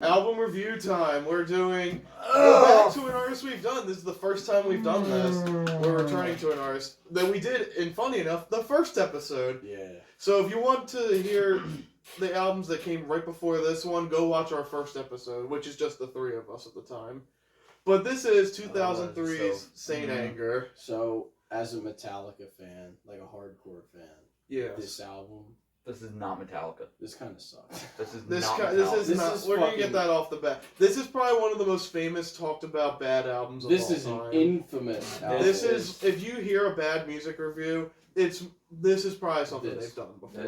Album review time. We're doing back to an artist we've done. This is the first time we've done this. We're returning to an artist that we did, and funny enough, the first episode. Yeah. So if you want to hear the albums that came right before this one, go watch our first episode, which is just the three of us at the time. But this is 2003's Saint Anger. So, as a Metallica fan, like a hardcore fan, this album... This is not Metallica. This kind of sucks. This is not Metallica. This is we're going to get that off the bat. This is probably one of the most famous talked about bad albums of all time. This is an infamous album. This is, if you hear a bad music review, this is probably something they've done before.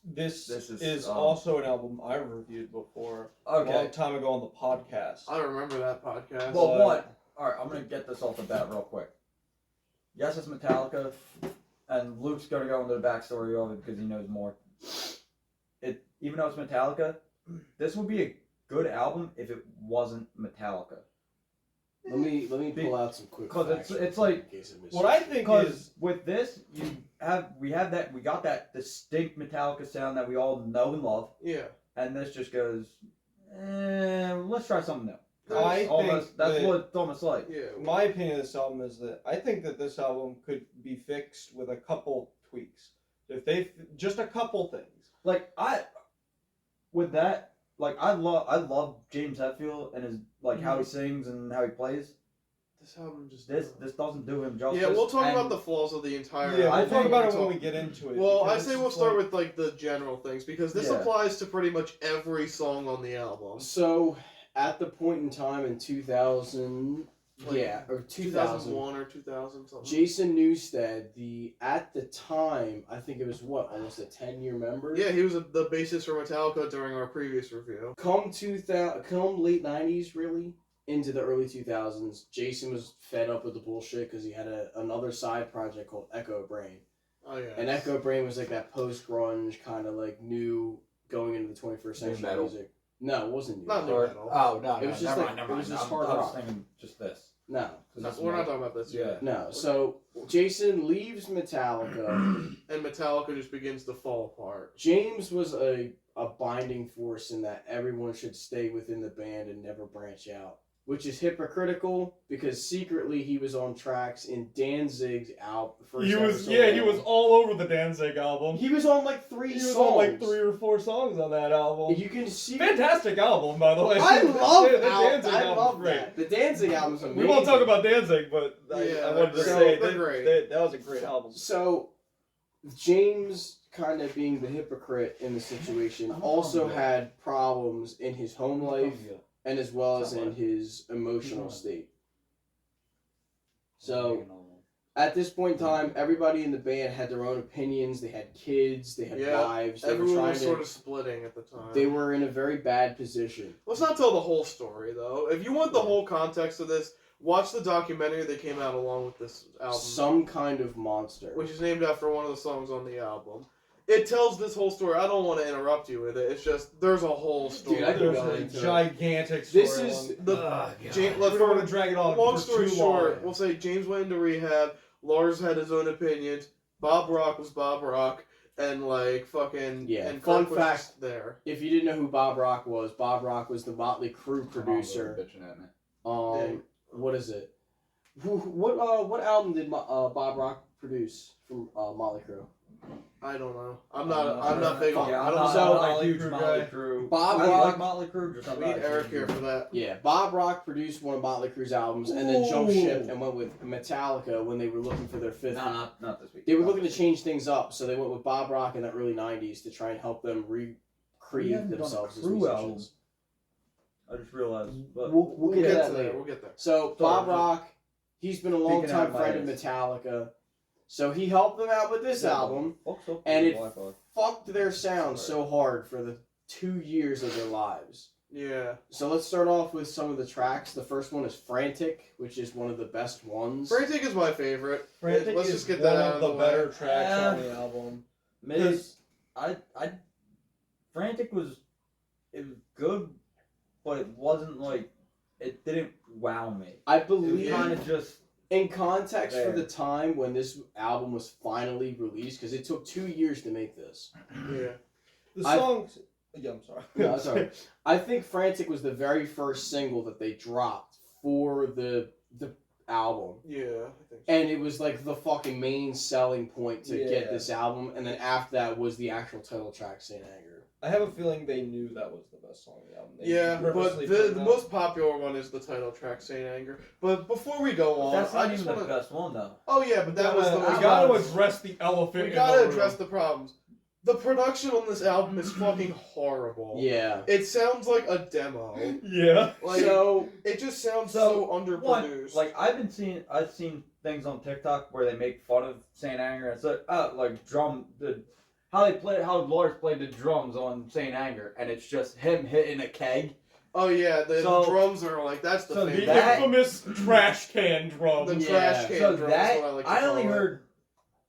This is also an album I reviewed before a long time ago on the podcast. I remember that podcast. Well, what? Alright, I'm going to get this off the bat real quick. Yes, it's Metallica, and Luke's going to go into the backstory of it because he knows more. Even though it's Metallica, this would be a good album if it wasn't Metallica. Let me pull out some quick facts. Because it's like what I think is with this we got that distinct Metallica sound that we all know and love. Yeah. And this just goes, let's try something new. That's what it's almost like. Yeah. My opinion of this album is that I think that this album could be fixed with a couple tweaks. If they just a couple things. Like I love James Hetfield and his how he sings and how he plays. This album just this doesn't do him justice. Yeah, we'll talk about the flaws of the entire album. Yeah, we'll talk about it when we get into it. Well, I say we'll start with the general things because this applies to pretty much every song on the album. So, at the point in time in 2000, or 2001 or 2000 something. Jason Newsted, at the time, I think it was almost a 10-year member. Yeah, he was the bassist for Metallica during our previous review. Come late 90s, really, into the early 2000s, Jason was fed up with the bullshit because he had another side project called Echo Brain. Oh yeah. And Echo Brain was like that post-grunge kind of like new going into the 21st century music. No, it wasn't new. Not new metal. Oh no, it was just it was just hard rock. I was thinking just this. No, we're not talking about this yet. No, so Jason leaves Metallica, and Metallica just begins to fall apart. James was a binding force in that everyone should stay within the band and never branch out, which is hypocritical because secretly he was on tracks in Danzig's album. He was all over the Danzig album. He was on like 3 songs. He was on like 3 or 4 songs on that album. You can see fantastic album, by the way. I love the Danzig album. I love that. The Danzig album's amazing. We won't talk about Danzig, but I wanted to say that was a great album. So James, kind of being the hypocrite in the situation, also had problems in his home life and as well as in his emotional state. So, at this point in time, everybody in the band had their own opinions. They had kids. They had wives. Everyone was sort of splitting at the time. They were in a very bad position. Let's not tell the whole story, though. If you want the whole context of this, watch the documentary that came out along with this album. Some Kind of Monster. Which is named after one of the songs on the album. It tells this whole story. I don't want to interrupt you with it. It's just, there's a whole story. Dude, I can go There's into a gigantic story. This is let's not drag it on. Long story short, we'll say James went into rehab. Lars had his own opinions. Bob Rock was Bob Rock. And and fun Kirk was fact just there. If you didn't know who Bob Rock was the Motley Crue producer. What is it? What album did Bob Rock produce from Motley Crue? I don't know. I'm not big on. I'm not a huge Motley Crue. Bob I Rock. like Motley Crue. Just we need Eric here for that. Yeah, Bob Rock produced one of Motley Crue's albums and then jumped ship and went with Metallica when they were looking for their fifth. No, not this week. They were looking to change things up, so they went with Bob Rock in the early '90s to try and help them recreate themselves as musicians. I just realized, but we'll get to that later. We'll get there. So Bob Rock, he's been a long-time friend of Metallica. So he helped them out with this album, and it fucked their sound so hard for the 2 years of their lives. Yeah. So let's start off with some of the tracks. The first one is Frantic, which is one of the best ones. Frantic is my favorite. Frantic Let's is just get one that out of the way. better tracks on the album. Frantic was good, but it wasn't it didn't wow me. I believe kind of just. In context for the time when this album was finally released, because it took 2 years to make this. Yeah. The songs Yeah, I'm sorry. No, sorry. I think Frantic was the very first single that they dropped for the album. Yeah, I think so. And it was like the fucking main selling point to get this album, and then after that was the actual title track, Saint Anger. I have a feeling they knew that was the best song on the album. They Yeah, but purposely the put it out. most popular one is the title track, Saint Anger. But before we go on, That's not I just even want the to. best one though. Oh yeah, but that was the we most. gotta popular. address the elephant. We in gotta the address room. the problems. The production on this album is fucking horrible. Yeah. It sounds like a demo. Yeah. Like So it just sounds so underproduced. Like I've seen things on TikTok where they make fun of Saint Anger and so like how Lars played the drums on Saint Anger, and it's just him hitting a keg. oh yeah, the drums are like that's the so thing. The that- infamous trash can drum. The Yeah. trash can So drums. that is what I like to I only call it. heard.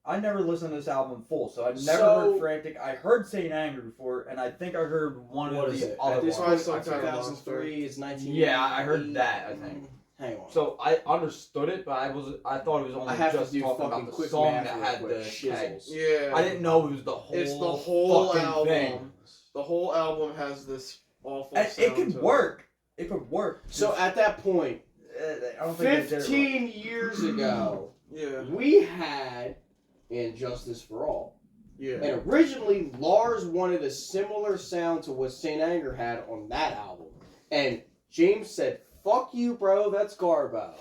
I never listened to this album full, so I never So- heard Frantic. I heard Saint Anger before, and I think I heard one what of is the it? other At this ones. point, Some kind of 2003 is 19. Yeah, I heard that, I think. Hang on. So I understood it, but I thought it was only I have just to do talking fucking about the quick song math that real had quick. the kegs. Yeah. I didn't know it was the whole. It's the whole fucking album. thing. The whole album has this awful And sound it could to work. It could work. So at that point, I don't think they did it right. 15 years ago, Yeah. we had Injustice for All. Yeah. And originally, Lars wanted a similar sound to what Saint Anger had on that album. And James said, "Fuck you, bro, that's Garbo."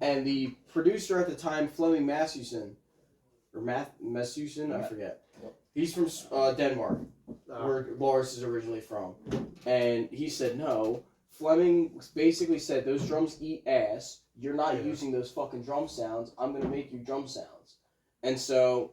And the producer at the time, Flemming Massusen, or Massusen, I forget. He's from Denmark, where Lars is originally from. And he said, no. Fleming basically said, those drums eat ass. You're not using those fucking drum sounds. I'm going to make you drum sounds. And so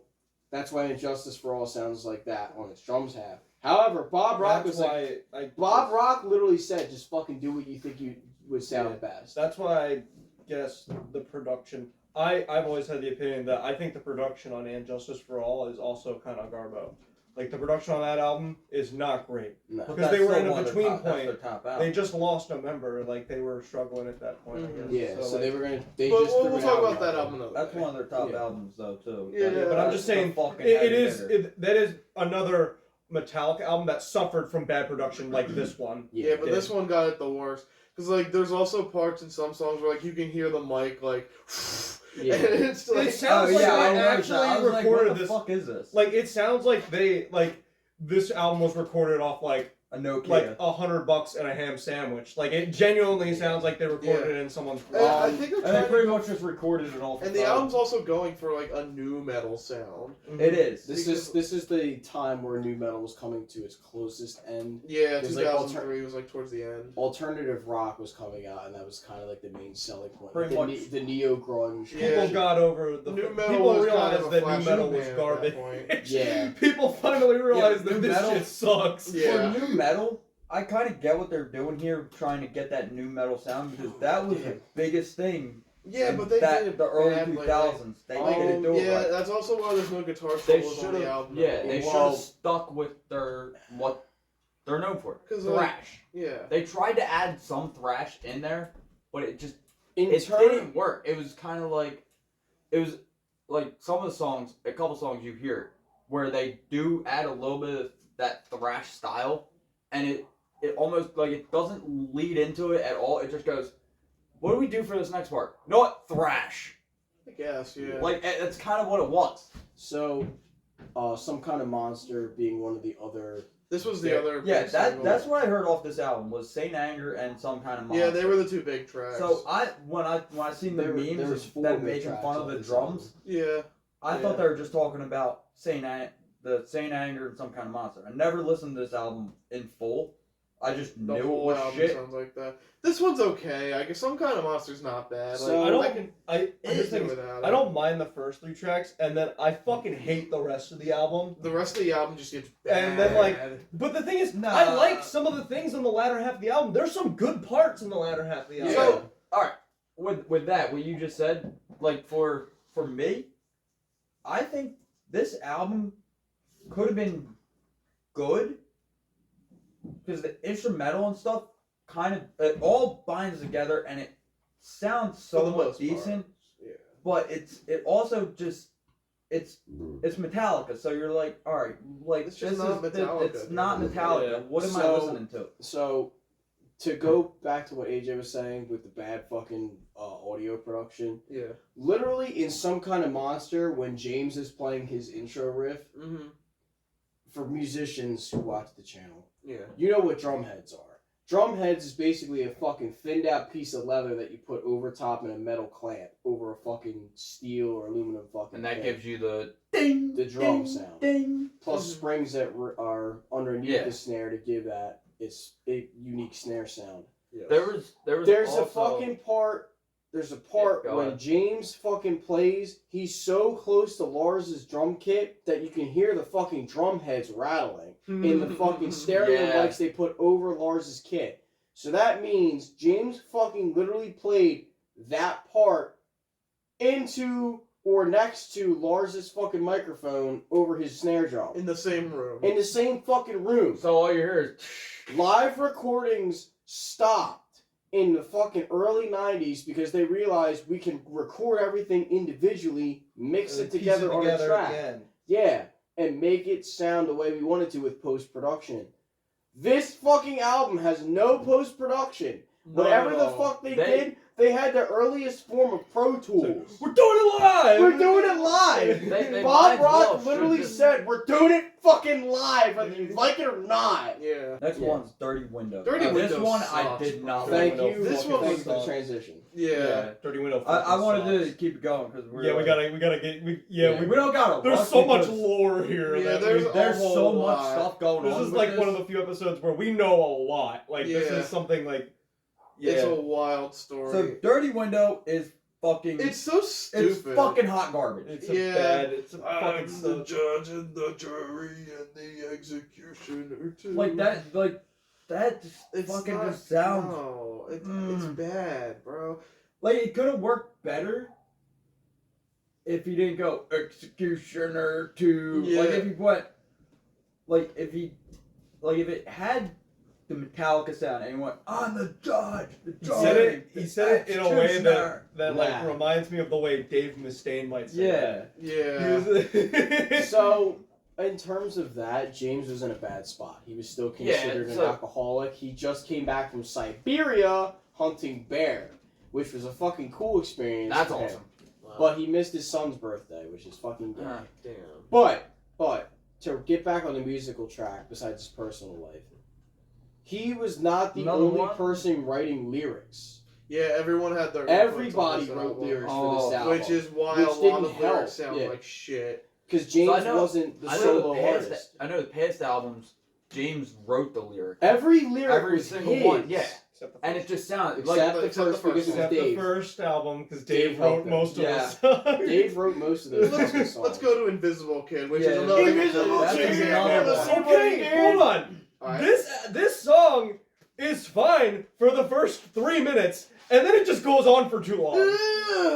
that's why Injustice for All sounds like that on its drums half. However, Bob Rock was like, Bob Rock literally said, just fucking do what you think you would sound best. That's why I guess the production. I've always had the opinion that I think the production on Injustice for All is also kind of garbo. Like the production on that album is not great. No. But Because that's they were still in a one of their between top- that's point. their top They album. just lost a member. Like they were struggling at that point. I guess. Yeah, so like, they were going to... They But just we'll threw an talk album about that out. album another That's day. one of their top Yeah. albums, though, too. Yeah, That- but I'm that's just the saying fucking it heavy is hitter. that is another Metallica album that suffered from bad production like this one. Yeah, but this one got it the worst. Because, like, there's also parts in some songs where, like, you can hear the mic, like... Yeah. And it's like... It sounds like I they noticed that. I actually was like, recorded what the this. fuck is this? Like it sounds like this album was recorded off like A Nokia. like $100 and a ham sandwich. Like it genuinely sounds like they recorded it in someone's And I think they're and they trying pretty to... much just recorded it all. And the album's also going for, like, a new metal sound. It is. This is the time where new metal was coming to its closest end. Yeah, There's, like, 2003 was, like, towards the end. Alternative rock was coming out, and that was kind of like the main selling point. Pretty Like much. the neo grunge. Yeah. People got over the New metal people was realized kind of a that flash new metal in the was pan at garbage. that point. Yeah. People finally realized new that this metal- shit sucks. Yeah. For new metal, I kind of get what they're doing here, trying to get that new metal sound, because that was the biggest thing. Yeah, in but they that, did it the early bad, like, 2000s. They didn't do it yeah, right. that's also why there's no guitar They solos should on the have. album. Yeah, they should Well- have stuck with what they're known for. 'Cause, Thrash. like, yeah. They tried to add some thrash in there, but it just In it turn, didn't work. It was kind of like some of the songs, a couple songs you hear where they do add a little bit of that thrash style, and it almost like it doesn't lead into it at all. It just goes, "What do we do for this next part? You know what? Thrash." I guess, yeah. Like that's kind of what it was. so Some Kind of Monster being one of the other. This was the other Yeah, big single. that's what I heard off this album was Saint Anger and Some Kind of Monster. Yeah, they were the two big tracks. So when I seen the There memes was four that good making tracks fun on of the this drums, yeah. I thought they were just talking about Saint Anger and Some Kind of Monster. I never listened to this album in full. I just The knew it whole was album shit. sounds like that. This one's okay. I guess Some Kind of Monster's not bad. So, like, I don't. I can I I can just do think without I it. don't mind the first 3 tracks, and then I fucking hate the rest of the album. The rest of the album just gets bad. And then, like, But the thing is, Nah. I like some of the things in the latter half of the album. There's some good parts in the latter half of the album. So, alright, with that, what you just said, like for me, I think this album could have been good because the instrumental and stuff it all binds together and it sounds For the somewhat most part. decent, Yeah. but it also just it's Metallica, so you're like, all right, like It's just not Metallica, it's not dude. Metallica. Yeah. What am I So- listening to? So, to go back to what AJ was saying with the bad fucking audio production, Yeah. literally in Some Kind of Monster, when James is playing his intro riff, Mm-hmm. for musicians who watch the channel, Yeah. you know what drum heads are. Drum heads is basically a fucking thinned out piece of leather that you put over top in a metal clamp over a fucking steel or aluminum fucking And that thing. gives you the ding, The drum ding, sound. ding. Plus Mhm. springs that are underneath Yeah. the snare to give that its a unique snare sound. Yes. There was There's also, a fucking part. There's a part Yeah, go when ahead. James fucking plays. He's so close to Lars's drum kit that you can hear the fucking drum heads rattling in the fucking stereo Yeah. mics they put over Lars's kit. So that means James fucking literally played that part into or next to Lars's fucking microphone over his snare drum in the same room. in the same fucking room. So all you hear is Live recordings stopped in the fucking early 90s because they realized we can record everything individually, mix it Piece together on a at track. the end. Yeah, and make it sound the way we wanted to with post-production. This fucking album has no post-production. Not Whatever at the all. fuck they They- did, they had the earliest form of Pro So, Tools. we're doing it live. We're doing it live. They Bob might Rock as well literally should just- said, "We're doing it fucking live, whether you like it or not." Yeah. Next Yeah. one's Dirty Window. Dirty This Window one I sucks, did not. bro. Thank Window. you. This Fucking one thanks was for the sucks. transition. Yeah. Dirty Window. I wanted fucking to sucks. keep it going because we're Yeah, we gotta get. we don't gotta. There's rush so much because lore here. Yeah, that there's we- a so whole much lot. stuff going This on. is with like this. one of the few episodes where we know a lot. Like this Yeah. is something like. It's Yeah. a wild story. So Dirty Window is fucking. it's so stupid. It's fucking hot garbage. It's a Yeah. bad. It's a I'm fucking. the judge and the jury and the executioner too. Like that just It's fucking not, just sounds No, it's Mm. bad, bro. like it could have worked better if he didn't go executioner to like Yeah. if he went like if if it had the Metallica sound and he went, I'm the judge. The He judge. said it. He said it in a way executioner." that Yeah. like reminds me of the way Dave Mustaine might say that. Yeah. Yeah. So, in terms of that, James was in a bad spot. He was still Yeah, considered an so- alcoholic. He just came back from Siberia hunting bear, which was a fucking cool experience. That's for him. awesome. But he missed his son's birthday, which is fucking gay. Ah. Damn. But to get back on the musical track, besides his personal life, he was not the Another only one? person writing lyrics. Yeah, everyone had their. Everybody inputs on this wrote album, lyrics for Oh, this album. which is why Which a lot didn't of lyrics help, sound yeah. like shit. because James So I know- wasn't the I know solo the past. artist. I know the past albums. James wrote the lyric. Every lyric Every was single his. one, yeah. Except the And first, it just sounded Except like the except first the because first it was except the Dave. first album because Dave Dave helped wrote him. most of Yeah. the songs. Dave wrote most of those Let's, fucking songs. let's go to Invisible Kid, which Yeah, is another. Invisible That's Kid, another wanna one. see what he Okay, did? hold on. Alright. This song is fine for the first 3 minutes, and then it just goes on for too long.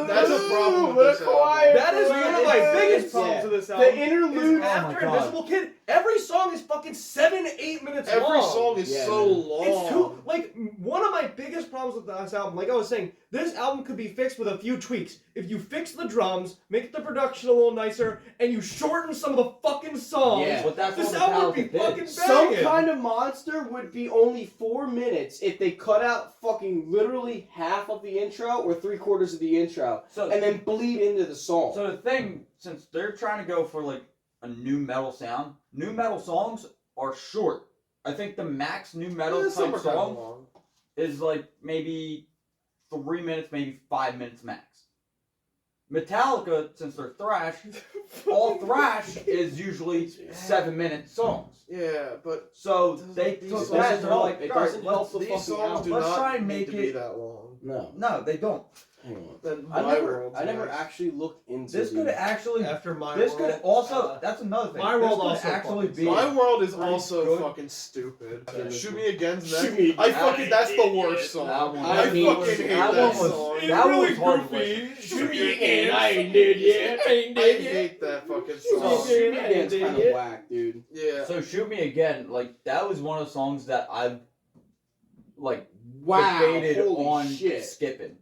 That's a problem with What a this album. quiet That is one of my place. biggest problems Yeah. with this The album. interlude. Is after Oh my God. Invisible Kid, every song is fucking 7-8 minutes Every long. song is Yeah, so man. long. It's too like one of my biggest problems with this album. Like I was saying, this album could be fixed with a few tweaks. If you fix the drums, make the production a little nicer, and you shorten some of the fucking songs, Yeah. But that's this what album would Metallica be did. fucking Some banging. Kind of Monster would be only 4 minutes if they cut out fucking literally half of the intro or 3/4 of the intro So, and then bleed into the song. so the thing, since they're trying to go for like a new metal sound, new metal songs are short. I think the max new metal Some type are kinda song long. is like maybe 3 minutes, maybe 5 minutes max. Metallica, since they're thrash, all thrash is usually 7-minute songs. Yeah, but So Doesn't- they these took songs that and doesn't they're help. like, It all right, doesn't help the these fucking songs album. do Let's not try and need make to be it- that long. No. no, they don't. Hang on. Then I My never World's I never next. actually looked into This could the- actually, After My this World, could also, that's another thing. My This World could also actually fucking be. My World is pretty also good. fucking stupid. Okay. Shoot Me Again's Shoot next. Me I Again. fucking that's the worst song. That one- I that fucking was- hate that that one was- song. It's That really was hard to goofy. listen. Shoot me again, I ain't dead yet. I ain't I dead yet. hate that fucking Shoot song. me again's kind of whack, dude. Yeah. So Shoot Me Again, like that was one of the songs that I've like Wow, debated holy on shit. skipping.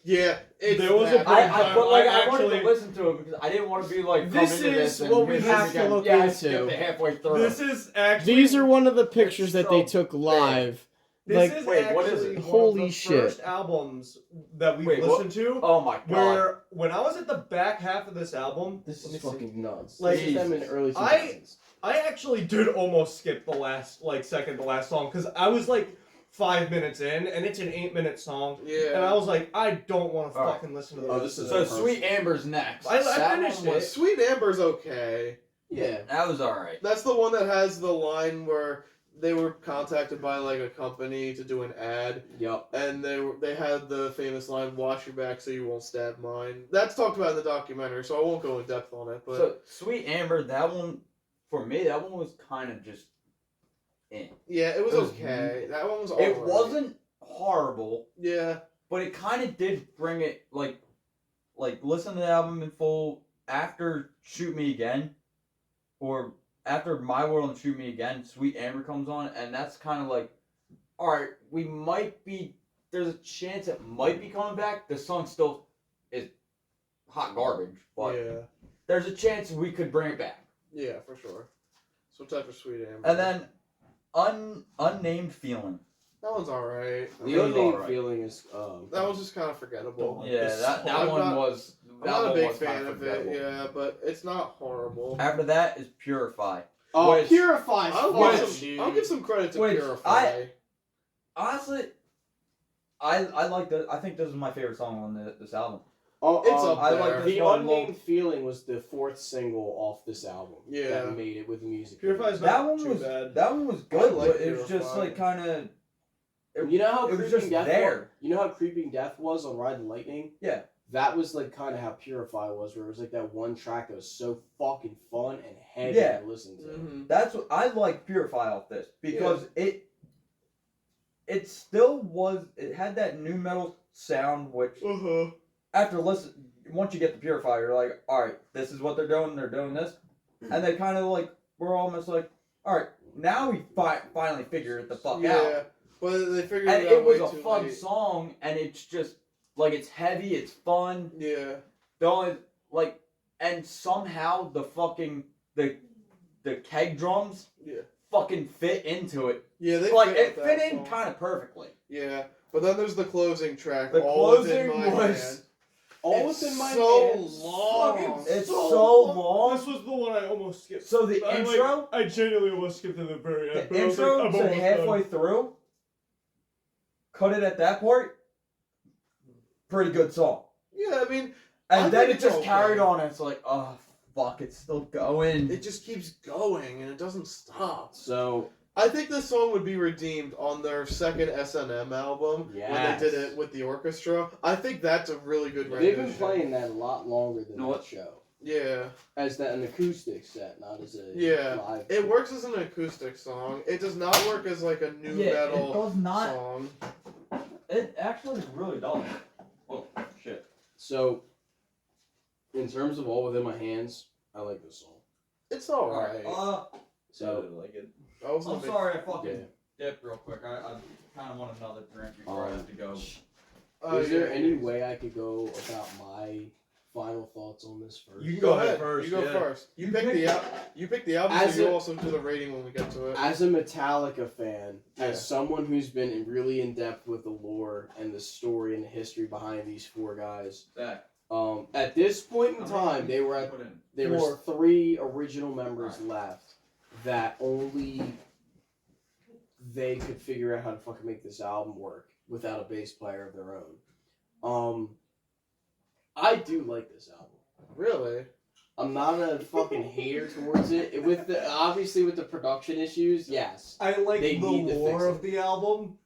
Yeah, it's There was a that. point- But like I I wanted actually- to listen to it because I didn't want to be like. This come into is this what we and have to look yeah, I into. skipped it halfway through. This is actually. These are one of the pictures that they so took live. This Like, is wait, actually what is it? one of Holy the shit. first albums that we Wait, what? listened to. Oh my god. Where when I was at the back half of this album, this let me is see. fucking nuts. Like, This is them in the early 2000s. I actually did almost skip the last second to last song because I was like 5 minutes in and it's an 8-minute song Yeah. and I was like I don't want to All right. fucking listen to Oh, this. this is So a Sweet Amber's next. I That finished one was- it. Sweet Amber's okay. Yeah. That was alright. That's the one that has the line where they were contacted by like a company to do an ad, Yup. and they had the famous line "Wash your back so you won't stab mine." That's talked about in the documentary, so I won't go in depth on it. But So Sweet Amber, that one for me, that one was kind of just. yeah, it was it was- okay. That one was. It alright. wasn't horrible, Yeah. but it kind of did bring it like listen to the album in full after Shoot Me Again, or after My World and Shoot Me Again. Sweet Amber comes on, and that's kind of like, all right, we might be. There's a chance it might be coming back. The song still is hot garbage, but Yeah. there's a chance we could bring it back. Yeah, for sure. So type of Sweet Amber. And then Unnamed Feeling. that one's alright. The It was unnamed alright. feeling is. That was just kind of forgettable. Yeah, that I'm one not- was. I'm That not a one big was fan kinda of it. forgettable. Yeah, but it's not horrible. After that is Purify. Oh, Which- Purify. I'll give some credit to Which Purify. Honestly, I like that. I think this is my favorite song on this album. Oh, It's up I like there. this The one. Unnamed Feeling was the 4th single off this album. Yeah. That made it with the music. Purify's That not one too was bad. that one was good, I like but it was just Purify. like kind of. You know how it was Creeping just Death there. Was? You know how Creeping Death was on Ride the Lightning? Yeah. That was like kind of how Purify was, where it was like that one track that was so fucking fun and heavy Yeah. to listen to. Mhm. That's what I like Purify off this because it still was. It had that new metal sound, which Uh-huh. after listen, once you get the Purify, you're like, all right, this is what they're doing. They're doing this, and they kind of like we're almost like, all right, now we finally figure it the fuck Yeah. out. But they figured And it out it was way a too fun late. song, and it's just like it's heavy, it's fun. Yeah. The only like, and somehow the fucking the keg drums Yeah. fucking fit into it. Yeah, they Like fit it with fit that in song. kind of perfectly. Yeah. But then there's the closing track. The All Within closing My was- Hand. All It's within my so hands. long. It's so long. This was the one I almost skipped. So the I, intro, I genuinely almost skipped to the very end. the but I was intro like, I'm to almost halfway done. through, cut it at that part. Pretty good song. Yeah, I mean, And I then think it it's just okay. carried on. And it's like, oh fuck, it's still going. it just keeps going and it doesn't stop. So, I think this song would be redeemed on their second S&M album when Yes. they did it with the orchestra. I think that's a really good they've rendition. been playing that a lot longer than Know that what? show. Yeah. As an acoustic set, not as a Yeah. live. It works as an acoustic song. It does not work as like a new Yeah, it metal does not. song. It actually really does. Oh shit. So, in terms of All Within My Hands, I like this song. It's alright. So, like it. I wasn't a I'm big- sorry I fucking yeah. dipped real quick. I kind of want another drink before I have to go. Oh, is there yeah. any way I could go about my final thoughts on this first? You can Go go ahead ahead. first. You go yeah. first. You pick the album, As so you a- also do the rating when we get to it. As a Metallica fan, Yeah. as someone who's been really in depth with the lore and the story and the history behind these four guys, Zach, at this point in how time, many they were you at put in? there was 3 original members left that only they could figure out how to fucking make this album work without a bass player of their own. I do like this album. Really? I'm not a fucking hater towards it. With the obviously with the production issues, yes. I like They the need to lore fix it. of the album.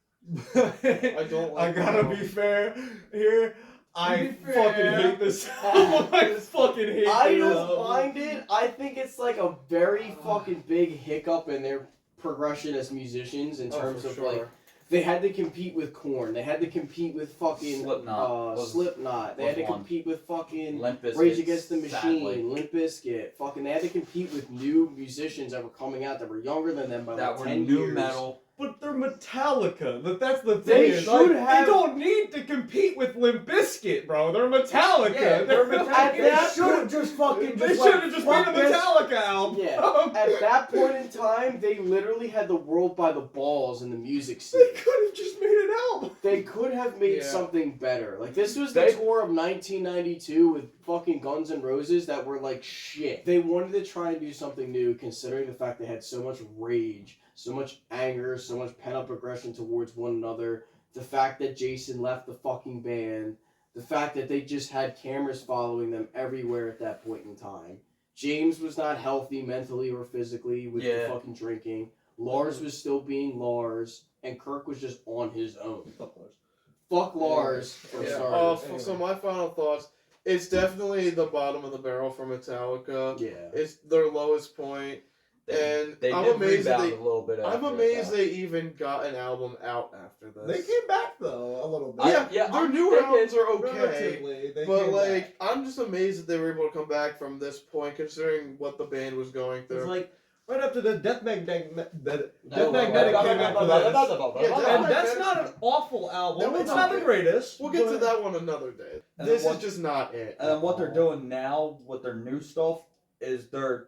I don't like I gotta the be album. fair here. I be fucking fair. hate this album. I fucking hate I this don't album. mind it. I think it's like a very fucking big hiccup in their progression as musicians in Oh, terms for of sure. like they had to compete with Korn. They had to compete with fucking Slipknot. Slipknot. They had to was one. compete with fucking Limp Bizkit, Rage Against the Machine, sadly, Limp Bizkit. Fucking they had to compete with new musicians that were coming out that were younger than them by that like were 10 new years. metal. But they're Metallica. That's the thing. They is, should like, have- They don't need to compete with Limp Bizkit, bro. They're Metallica. Yeah, they're Metallica. At that They should have just fucking They just should like, have just fuck made a this. Metallica album. Yeah. At that point in time, they literally had the world by the balls in the music scene. They could have just made an album. They could have made Yeah. something better. Like, this was the They- tour of 1992 with fucking Guns N' Roses that were like shit. They wanted to try and do something new, considering the fact they had so much rage, so much anger, so much pent-up aggression towards one another. The fact that Jason left the fucking band. The fact that they just had cameras following them everywhere at that point in time. James was not healthy mentally or physically with the Yeah. fucking drinking. Lars was still being Lars, and Kirk was just on his own. Fuck Lars for Yeah. starters. So my final thoughts. It's definitely the bottom of the barrel for Metallica. Yeah. It's their lowest point. And They I'm did amazed that rebound they. a little bit. I'm after amazed that. they even got an album out after this. They came back though a little bit. Yeah, their newer they albums did. are okay, Relatively, they but came like back. I'm just amazed that they were able to come back from this point, considering what the band was going It's through. like right after the Death Magnetic came Magnetic after this. Yeah, And that's not an awful album. That It's was not the okay. greatest. We'll get to but- that one another day. And This then is what- just not it. And then what they're doing now with their new stuff is they're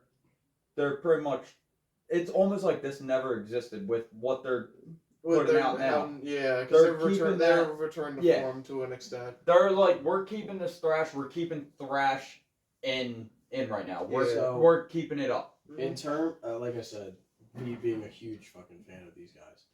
pretty much, it's almost like this never existed with what they're With putting their- out now. Yeah, because They're keeping they're that- returned to yeah. form to an extent. they're like, we're keeping this thrash, we're keeping thrash in right now. Yeah. We're keeping it up. In term, like I said, me being a huge fucking fan of these guys,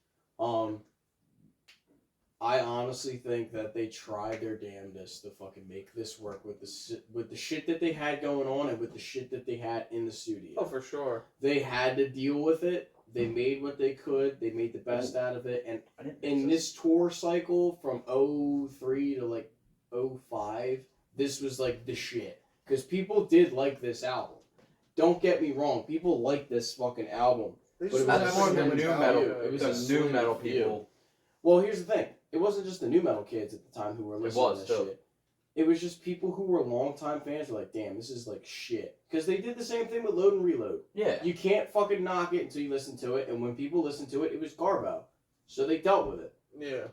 I honestly think that they tried their damnedest to fucking make this work with the shit that they had going on and with the shit that they had in the studio. Oh, for sure. They had to deal with it. They made what they could. They made the best out of it. And in this tour cycle from 03 to like 05, this was like the shit. Because people did like this album. Don't get me wrong. People like this fucking album. They But it just was That's haven't more the been new Metallica. metal. It was the a new slim metal few. people. Well, here's the thing. It wasn't just the new metal kids at the time who were listening was, to this too. shit. It was just people who were longtime fans were like, damn, this is like shit. Because they did the same thing with Load and Reload. Yeah. You can't fucking knock it until you listen to it. And when people listened to it, it was garbo. So they dealt with it. Yeah.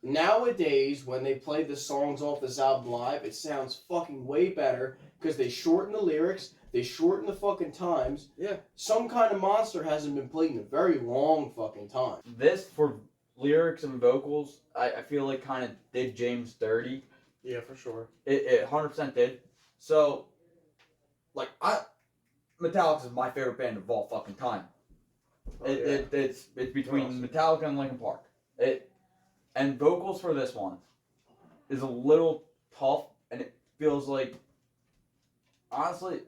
Nowadays, when they play the songs off this album live, it sounds fucking way better because they shorten the lyrics, they shorten the fucking times. Yeah. Some Kind of Monster hasn't been played in a very long fucking time. This, for lyrics and vocals, I feel like kind of did James dirty. Yeah, for sure. It 100% did. So, like, Metallica is my favorite band of all fucking time. Oh, yeah. It's between Awesome. Metallica and Linkin Park. And vocals for this one is a little tough, and it feels like, honestly,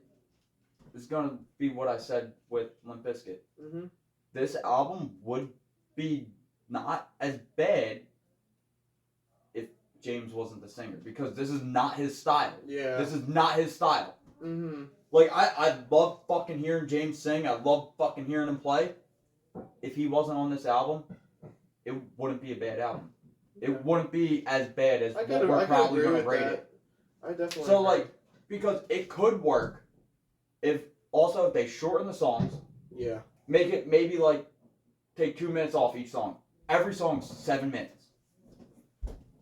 it's gonna be what I said with Limp Bizkit. Mm-hmm. This album would be not as bad if James wasn't the singer, because this is not his style. Yeah. This is not his style. Mm-hmm. Like, I love fucking hearing James sing. I love fucking hearing him play. If he wasn't on this album, it wouldn't be a bad album. It wouldn't be as bad as I what could we're probably agree going with to rate that. it. I definitely So, agree. like, because it could work if they shorten the songs, Yeah. make it maybe like take 2 minutes off each song. Every song's 7 minutes.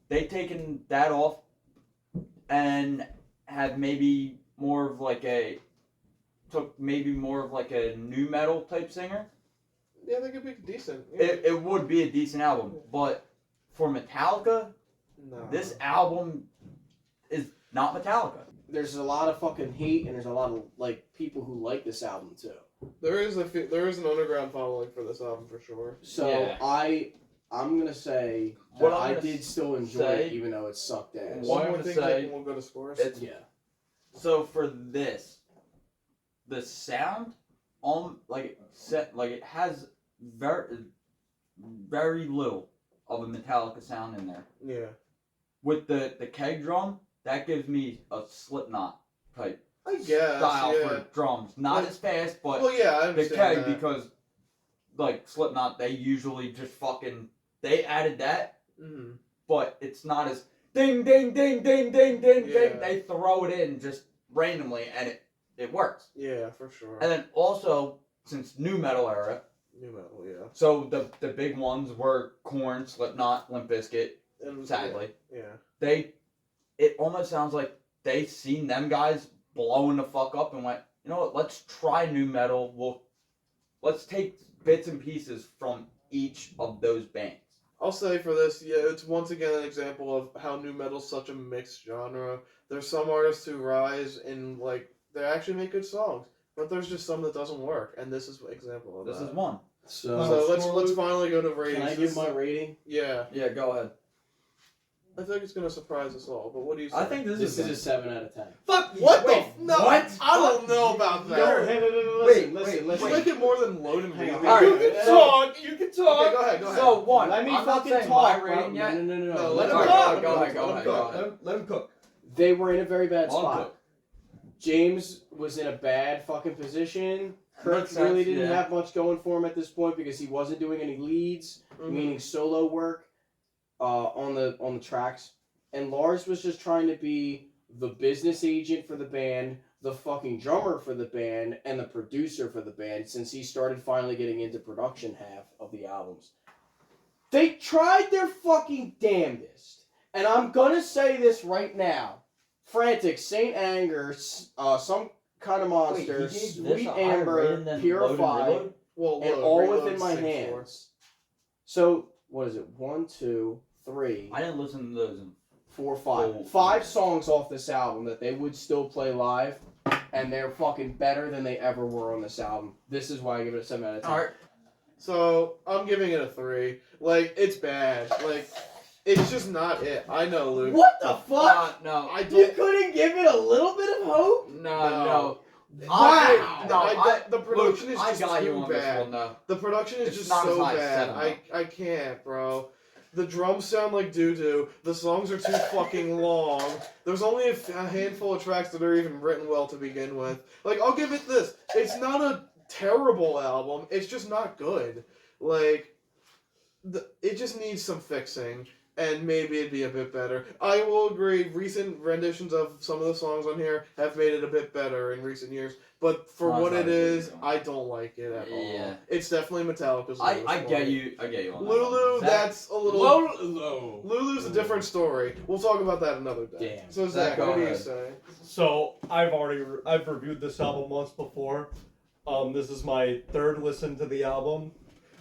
They taken that off and have maybe more of like a new metal type singer. Yeah, they could be decent. Yeah. It would be a decent album, but for Metallica, No. this album is not Metallica. There's a lot of fucking hate and there's a lot of like people who like this album too. There is an underground following for this album for sure. So Yeah. I'm gonna say What that I'm I gonna did still enjoy say- it even though it sucked ass. What One I'm more gonna thing, say, and we'll go to scores. It's Yeah. so for this, the sound it has very little of a Metallica sound in there. Yeah. With the keg drum, that gives me a Slipknot type I guess. style Yeah. for drums. Not Like- as fast, but Well, yeah, I the understand keg, that. because like Slipknot, they usually just they added that, Mhm. but it's not as ding ding ding ding ding ding Yeah. ding. They throw it in just randomly, and it works. Yeah, for sure. And then also, since new metal era, New metal, yeah. So the big ones were Korn, Slipknot, Limp Bizkit. And, Sadly, yeah. It almost sounds like they seen them guys blowing the fuck up and went, you know what? Let's try new metal. Let's take bits and pieces from each of those bands. I'll say for this, yeah, it's once again an example of how new metal's such a mixed genre. There's some artists who rise and like they actually make good songs, but there's just some that doesn't work, and this is an example of This that. is one. So let's finally go to ratings. can I give my rating? Yeah, Yeah, go ahead. I think it's gonna surprise us all. But what do you say? I think This is a 7 out of 10. Fuck you. What Wait, the no? what? I don't know about No, that. hey, Wait, listen. You like it more than Load and Hang on, Reload. All You right. can talk. You can Okay, talk. go ahead. So one. Let me I'm not fucking saying talk. my rating bro. yet. No. No, let him All right, talk. go ahead. Go Let ahead. him, let him cook. They were in a very bad Long spot. cook. James was in a bad fucking position. Kirk Makes really sense, didn't yeah. have much going for him at this point because he wasn't doing any leads, Mhm. meaning solo work on the tracks. And Lars was just trying to be the business agent for the band, the fucking drummer for the band, and the producer for the band since he started finally getting into production half of the albums. They tried their fucking damnedest. And I'm gonna say this right now. Frantic, Saint Anger, Some Kind of Monster, Wait, he gave Sweet this a higher Amber, rating than Load and Purified, Reload? Well, and Load, All Reload's Within My 6-4. Hands. So, what is it? 1, 2, 3, I didn't listen to those. 4, 5. Oh. 5 songs off this album that they would still play live, and they're fucking better than they ever were on this album. This is why I give it a 7 out of 10. All right. So I'm giving it a 3. Like it's bad. Like it's just not it. I know, Luke. What the fuck? No. I You don't. couldn't give it a little bit of hope? No. Wow. The production Luke, is just I got too you on bad. this one though. The production is It's just not as so high as bad. 7, I can't, bro. The drums sound like doo-doo. The songs are too fucking long. There's only a handful of tracks that are even written well to begin with. Like, I'll give it this. It's not a terrible album. It's just not good. Like, it just needs some fixing. And maybe it'd be a bit better. I will agree, recent renditions of some of the songs on here have made it a bit better in recent years. But for Not what as it high as is, Lulu. I don't like it at all. Yeah. It's definitely Metallica's I lowest get one. you. I get you on that Lulu, one. Zach, that's a little... Low. Lulu's a different story. We'll talk about that another day. Damn. So Zach, Zach, go what do you ahead. say? So I've reviewed this album once before. This is my 3rd listen to the album.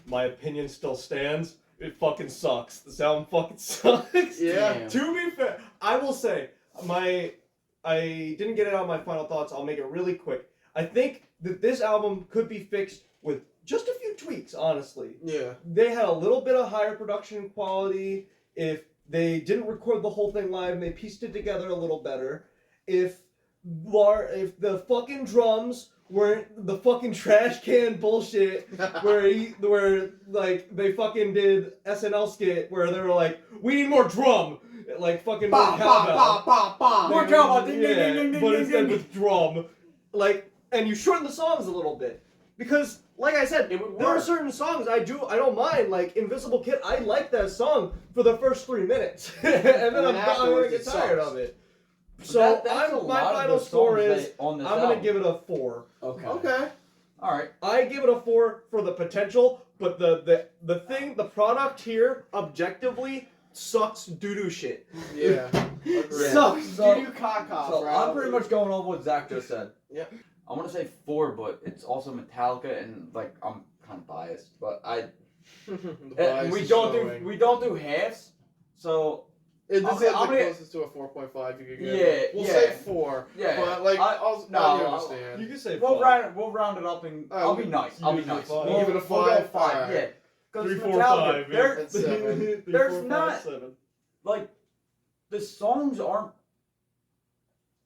My opinion still stands. It fucking sucks. This album fucking sucks. Yeah. Damn. To be fair, I will say I didn't get it out my final thoughts. I'll make it really quick. I think that this album could be fixed with just a few tweaks, honestly. Yeah. They had a little bit of higher production quality. If they didn't record the whole thing live and they pieced it together a little better. If the fucking drums weren't the fucking trash can bullshit where like they fucking did SNL skit where they were like, we need more drum, like fucking more cowbell. More cowbell, ding, ding, Yeah, ding, ding, ding, but ding, instead ding. with drum, like, and you shorten the songs a little bit because, like I said, It would there are work. certain songs I don't mind. Like Invisible Kid, I like that song for the first 3 minutes, and then I'm gonna afterwards get it tired sucks. of it. So that's a my lot of final the score songs is on this I'm gonna album. give it a 4. Okay. Okay. All right. I give it a 4 for the potential, but the product here objectively sucks doo-doo shit. Yeah. Agreed. Sucks. So- Doo-doo caca, So bro. I'm pretty much going on what Zach just said. Yep. I want to say 4, but it's also Metallica, and like I'm kind of biased, but The and bias we is don't showing. do halves. So This I'm is gonna- the I'm gonna- closest to a 4.5 you could get. Yeah, We'll yeah. say 4. yeah, But like, I- I'll no, you I'll- understand. You can say we'll 5. round it up, and Oh, I'll be nice. I'll be usually nice. five. We'll Give it a we'll go 5? 5. Alright. Yeah, because 3, 4, Metallica, 5. they're That's 7. 3, There's 4, 5, not- 7. like the songs aren't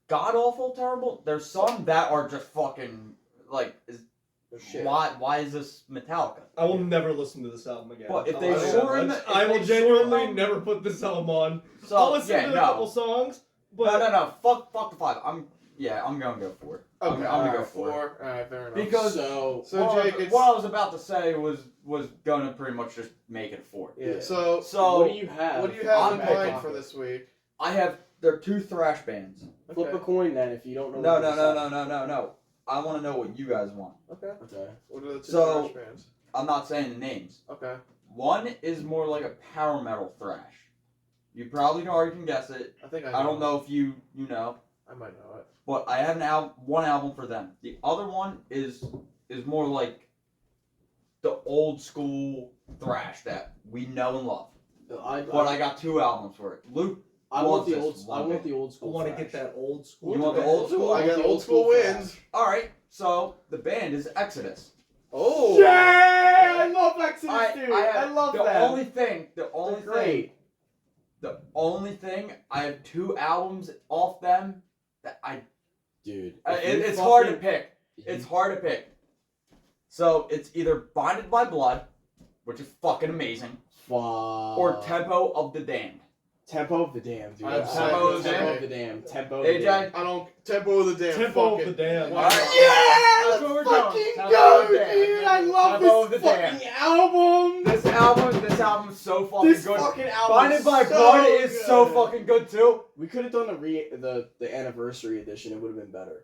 god awful terrible. There's some that are just fucking like. Shit. Why is this Metallica? I will never listen to this album again. But if they I'll tell you shorten that much. the- if I will they genuinely shorten- never put this album on. So I'll listen yeah, to a no. couple songs, but No. Fuck the 5. I'm gonna go 4. Okay. I'm gonna go alright, 4. Alright, fair enough. Because So, So Jake, it's what I was about to say was gonna pretty much just make it a 4. yeah. Yeah. So So what do you have? what do you have I'm in picking- mind for this week? I have there are 2 thrash bands. Flip a Okay. coin then if you don't know. No. what to decide. I want to know what you guys want. Okay. Okay. What are the 2 So- trash bands? I'm not saying the names. Okay. One is more like a power metal thrash. You probably already can guess it. I think I don't know if you know, I might know it. but I have one album for them. The other one is more like the old school thrash that we know and love. But I got 2 albums for it. Luke, I want the wants this old. I one want bit. the old I school. want to thrash. get that old school. You want the old school? I got the old school thrash. wins. All right, so the band is Exodus. Oh. Yeah, I love Exodus, dude. I love the that. only thing, They're great. the only thing, I have 2 albums off them that Dude, it's hard to pick. It's hard to pick. So it's either Binded by Blood, which is fucking amazing, or Tempo of the Damned. Tempo of the Damned, dude. Tempo of the Tempo Damned. of the Damned. Tempo of the AJ? Damned. I don't. Tempo of the damn. Tempo fuck of the it. Damned. Why All right. not? Yeah, That's what we're let's doing. fucking Tempo go, of the Damned. dude! I love Tempo of this the Damned. fucking album. This album is so fucking This good. fucking album. Binded by so Blood is so good. fucking good too. We could have done the anniversary edition. It would have been better.